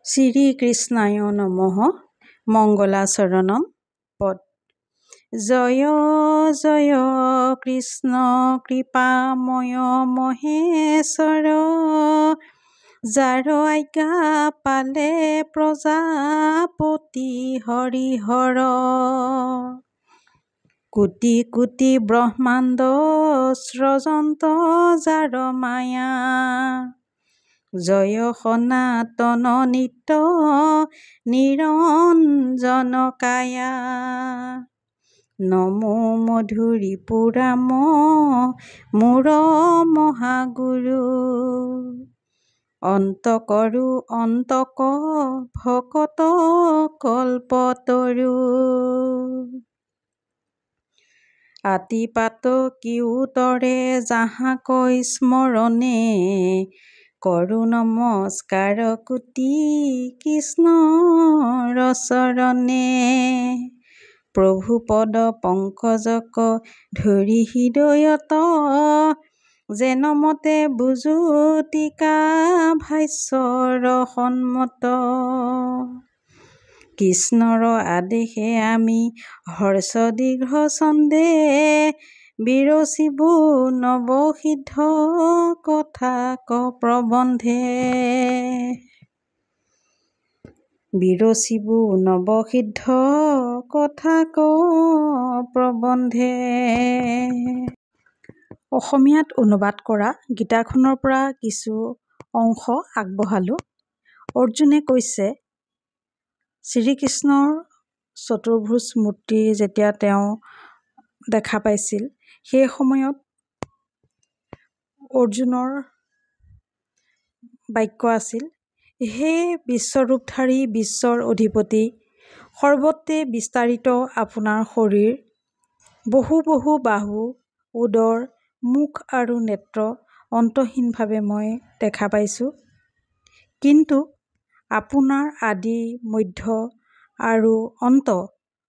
শ্ৰীকৃষ্ণায় নমঃ মঙ্গলাচৰণম পদ। জয় জয় কৃষ্ণ কৃপাময় মহেশ্বৰ, যাৰ আজ্ঞা পালে প্ৰজাপতি হৰিহৰ। কোটি কোটি ব্ৰহ্মাণ্ড স্ৰজন্ত যাৰ মায়া, জয় সনাতন নিত্য নিৰঞ্জন কায়া। নমো মধুৰী পুৰাম মোৰ মহাগুৰু, অন্ত কৰো অন্তক ভকত কল্পতৰু। আতিপাত কিউতৰে যাহাকৈ স্মৰণে, কৰো নমস্কাৰ কোটি কৃষ্ণৰ চৰণে। প্ৰভু পদ পংকজক ধৰি হৃদয়ত, যেন মতে বুজো টীকা ভাষ্যৰ সন্মত। কৃষ্ণৰ আদেশে আমি হৰ্ষ দীৰ্ঘ ছন্দে, বিৰচিবো নৱসিদ্ধ কথা ক প্ৰবন্ধে। বিৰচিবো নৱসিদ্ধ কথা ক প্ৰবন্ধে। অসমীয়াত অনুবাদ কৰা গীতাখনৰ পৰা কিছু অংশ আগবঢ়ালোঁ। অৰ্জুনে কৈছে, শ্ৰীকৃষ্ণৰ চতুৰ্ভুজ মূৰ্তি যেতিয়া তেওঁ দেখা পাইছিল, সেই সময়ত অৰ্জুনৰ বাক্য আছিল, হে বিশ্বৰূপধাৰী বিশ্বৰ অধিপতি, সৰ্বত্ৰে বিস্তাৰিত আপোনাৰ শৰীৰ, বহু বহু বাহু, উদৰ, মুখ আৰু নেত্ৰ অন্তহীনভাৱে মই দেখা পাইছোঁ। কিন্তু আপোনাৰ আদি মধ্য আৰু অন্ত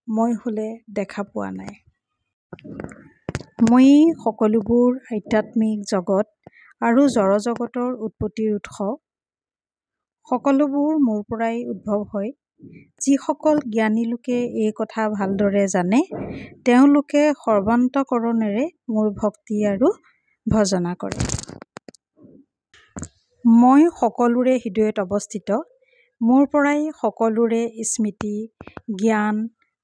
মই হ'লে দেখা পোৱা নাই। ময়েই সকলোবোৰ আধ্যাত্মিক জগত আৰু জড়জগতৰ উৎপত্তিৰ উৎস। সকলোবোৰ মোৰ পৰাই উদ্ভৱ হয়। যিসকল জ্ঞানী লোকে এই কথা ভালদৰে জানে, তেওঁলোকে সৰ্বান্তঃকৰণেৰে মোৰ ভক্তি আৰু ভজনা কৰে। মই সকলোৰে হৃদয়ত অৱস্থিত। মোৰ পৰাই সকলোৰে স্মৃতি, জ্ঞান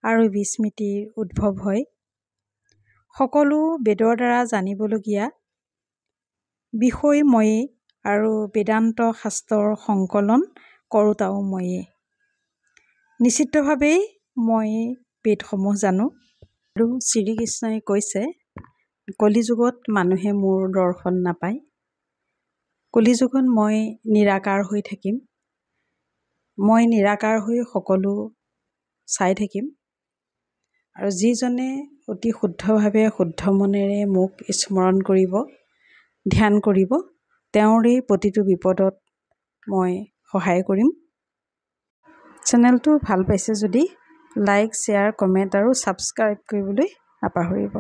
আৰু বিস্মৃতিৰ উদ্ভৱ হয়। সকলো বেদৰ দ্বাৰা জানিবলগীয়া বিষয় ময়েই আৰু বেদান্ত শাস্ত্ৰৰ সংকলন কৰোঁতাও ময়েই। নিশ্চিতভাৱেই মই বেদসমূহ জানো। আৰু শ্ৰীকৃষ্ণই কৈছে, কলিযুগত মানুহে মোৰ দৰ্শন নাপায়। কলিযুগত মই নিৰাকাৰ হৈ থাকিম। মই নিৰাকাৰ হৈ সকলো চাই থাকিম। আৰু যিজনে অতি শুদ্ধভাৱে শুদ্ধ মনেৰে মোক স্মৰণ কৰিব, ধ্যান কৰিব, তেওঁৰেই প্ৰতিটো বিপদত মই সহায় কৰিম। চেনেলটো ভাল পাইছে যদি লাইক, শ্বেয়াৰ, কমেণ্ট আৰু ছাবস্ক্ৰাইব কৰিবলৈ নাপাহৰিব।